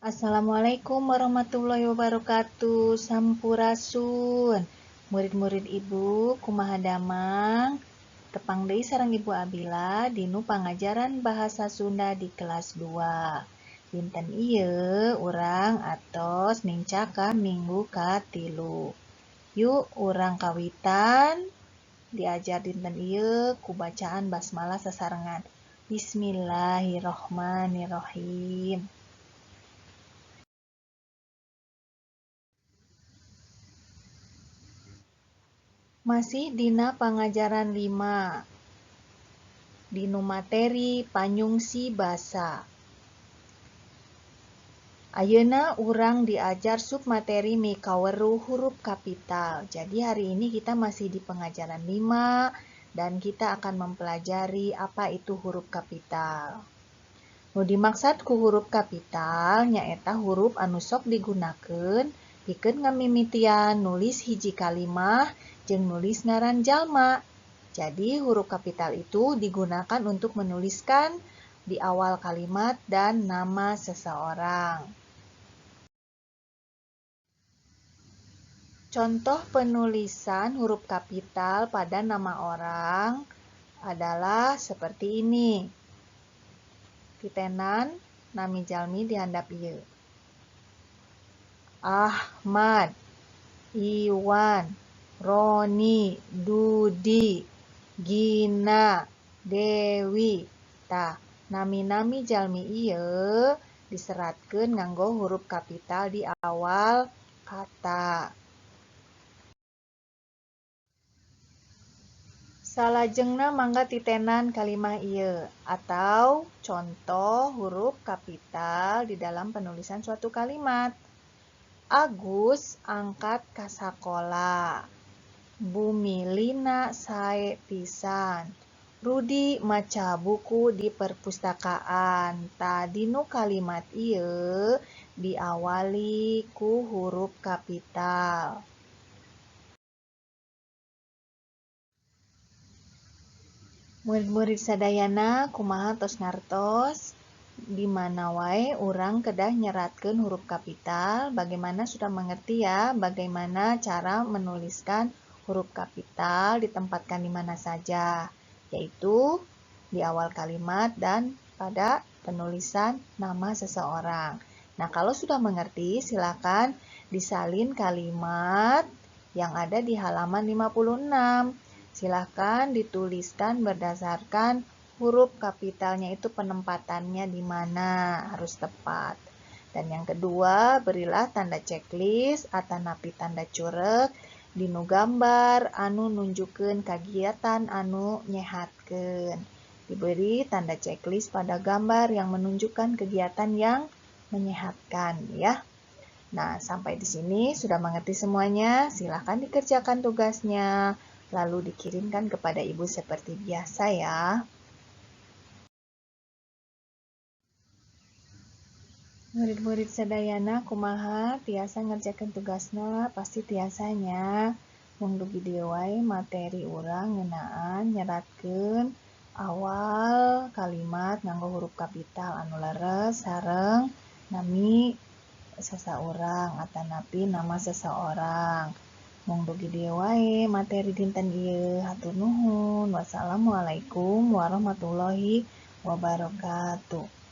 Assalamualaikum warahmatullahi wabarakatuh. Sampurasun. Murid-murid Ibu, kumaha damang. Tepang deui sareng Ibu Abila dinu pangajaran bahasa Sunda di kelas 2. Dinten ieu urang atos ninca ka minggu ka-3. Yuk urang kawitan diajar dinten ieu ku bacaan basmalah sasarengan. Bismillahirrohmanirrohim. Masih dina pangajaran 5 dinu materi panyungsi basa. Ayeuna urang diajar submateri mikaweruh huruf kapital. Jadi hari ini kita masih di pengajaran 5 dan kita akan mempelajari apa itu huruf kapital. Nu dimaksud ku huruf kapital nyaeta huruf anu sok digunakeun pikeun ngamimitian nulis hiji kalimah jeung nulis ngaran jalma. Jadi huruf kapital itu digunakan untuk menuliskan di awal kalimat dan nama seseorang. Contoh penulisan huruf kapital pada nama orang adalah seperti ini. Titenan nami jalmi di handap ieu. Ahmad, Iwan, Roni, Dudi, Gina, Dewi. Tah, nami-nami jalmi ieu diseratkeun nganggo huruf kapital di awal kata. Salajengna mangga titenan kalimah ieu atau contoh huruf kapital di dalam penulisan suatu kalimat. Agus angkat ka sakola. Bumilina sae pisan. Rudi maca buku di perpustakaan. Tadinu kalimat ieu diawali ku huruf kapital. Murid-murid sadayana kumaha tos ngartos? Di mana wae urang kedah nyeratkeun huruf kapital, bagaimana sudah mengerti ya bagaimana cara menuliskan huruf kapital ditempatkan di mana saja, yaitu di awal kalimat dan pada penulisan nama seseorang. Nah, kalau sudah mengerti, silakan disalin kalimat yang ada di halaman 56. Silakan dituliskan berdasarkan huruf kapitalnya itu penempatannya di mana harus tepat. Dan yang kedua, berilah tanda checklist atanapi tanda cureg dinu gambar anu nunjukkeun kagiatan anu nyehatkeun. Diberi tanda checklist pada gambar yang menunjukkan kegiatan yang menyehatkan ya. Nah, sampai di sini sudah mengerti semuanya. Silakan dikerjakan tugasnya lalu dikirimkan kepada Ibu seperti biasa ya. Murid-murid sadayana kumaha tiasa ngerjakeun tugasna pasti tiasanya mung dugi dieu wae materi urang ngeunaan nyeratkeun awal kalimat nganggo huruf kapital anu leres sareng nami sasaurang atanapi nama seseorang. Mung dugi dieu wae materi dinten ieu. Hatur nuhun. Wassalamualaikum warahmatullahi wabarakatuh.